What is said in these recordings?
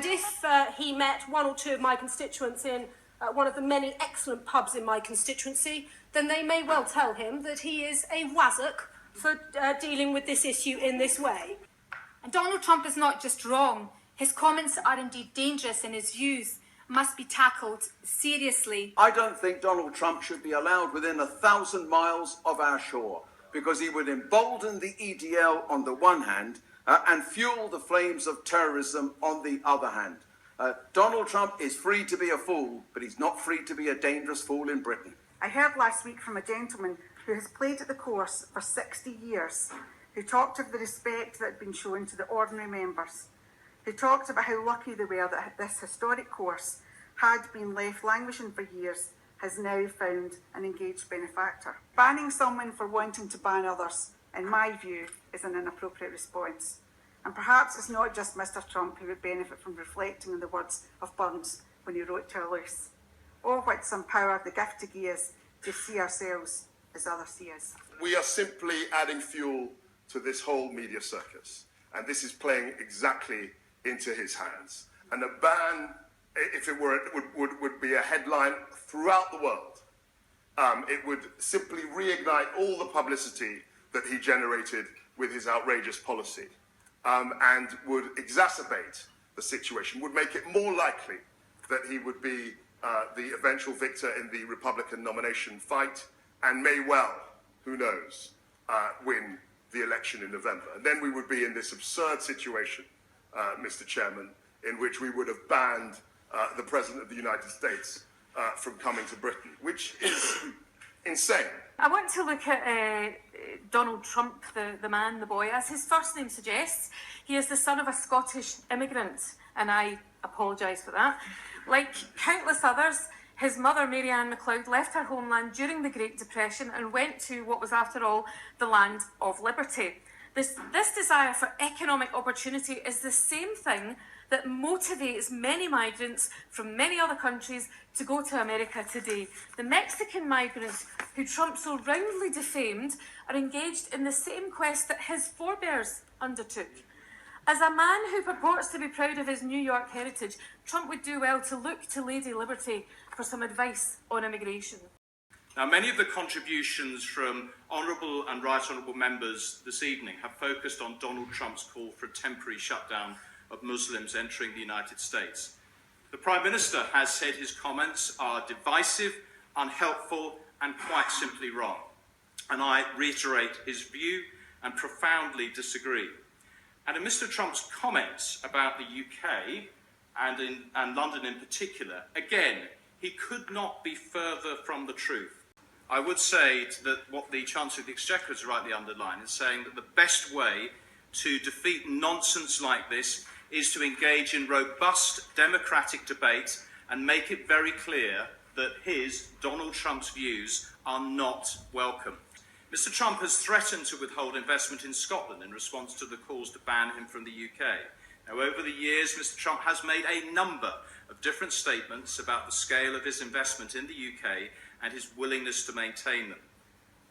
If he met one or two of my constituents in one of the many excellent pubs in my constituency, then they may well tell him that he is a Wazzock for dealing with this issue in this way. And Donald Trump is not just wrong. His comments are indeed dangerous, and his views must be tackled seriously. I don't think Donald Trump should be allowed within 1,000 miles of our shore, because he would embolden the EDL on the one hand and fuel the flames of terrorism on the other hand. Donald Trump is free to be a fool, but he's not free to be a dangerous fool in Britain. I heard last week from a gentleman who has played at the course for 60 years, who talked of the respect that had been shown to the ordinary members, who talked about how lucky they were that this historic course had been left languishing for years, has now found an engaged benefactor. Banning someone for wanting to ban others, in my view, is an inappropriate response. And perhaps it's not just Mr. Trump who would benefit from reflecting on the words of Burns when he wrote to Luce. Oh, what some power the gift to give us to see ourselves as others see us. We are simply adding fuel to this whole media circus, and this is playing exactly into his hands. And a ban, if it were, would be a headline throughout the world. It would simply reignite all the publicity that he generated with his outrageous policy, and would exacerbate the situation, would make it more likely that he would be the eventual victor in the Republican nomination fight, and may well, who knows, win the election in November. And then we would be in this absurd situation, Mr. Chairman, in which we would have banned the President of the United States from coming to Britain, which is insane. I want to look at Donald Trump, the man, the boy. As his first name suggests, he is the son of a Scottish immigrant, and I apologise for that. Like countless others, his mother, Mary Ann MacLeod, left her homeland during the Great Depression and went to what was, after all, the land of liberty. This desire for economic opportunity is the same thing that motivates many migrants from many other countries to go to America today. The Mexican migrants, who Trump so roundly defamed, are engaged in the same quest that his forebears undertook. As a man who purports to be proud of his New York heritage, Trump would do well to look to Lady Liberty for some advice on immigration. Now, many of the contributions from honourable and right honourable members this evening have focused on Donald Trump's call for a temporary shutdown of Muslims entering the United States. The Prime Minister has said his comments are divisive, unhelpful, and quite simply wrong. And I reiterate his view and profoundly disagree. And in Mr. Trump's comments about the UK and London in particular, again, he could not be further from the truth. I would say that what the Chancellor of the Exchequer has rightly underlined is saying that the best way to defeat nonsense like this is to engage in robust democratic debate and make it very clear that Donald Trump's views, are not welcome. Mr. Trump has threatened to withhold investment in Scotland in response to the calls to ban him from the UK. Now, over the years, Mr. Trump has made a number of different statements about the scale of his investment in the UK and his willingness to maintain them.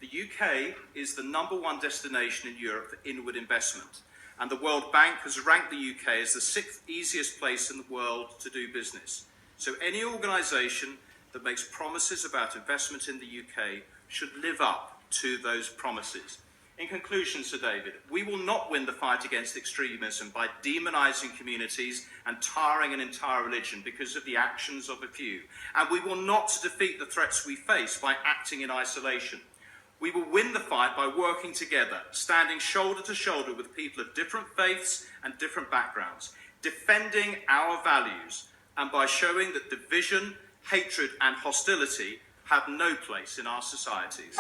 The UK is the #1 destination in Europe for inward investment, and the World Bank has ranked the UK as the 6th easiest place in the world to do business. So any organisation that makes promises about investment in the UK should live up to those promises. In conclusion, Sir David, we will not win the fight against extremism by demonising communities and tarring an entire religion because of the actions of a few. And we will not defeat the threats we face by acting in isolation. We will win the fight by working together, standing shoulder to shoulder with people of different faiths and different backgrounds, defending our values, and by showing that division, hatred and hostility have no place in our societies.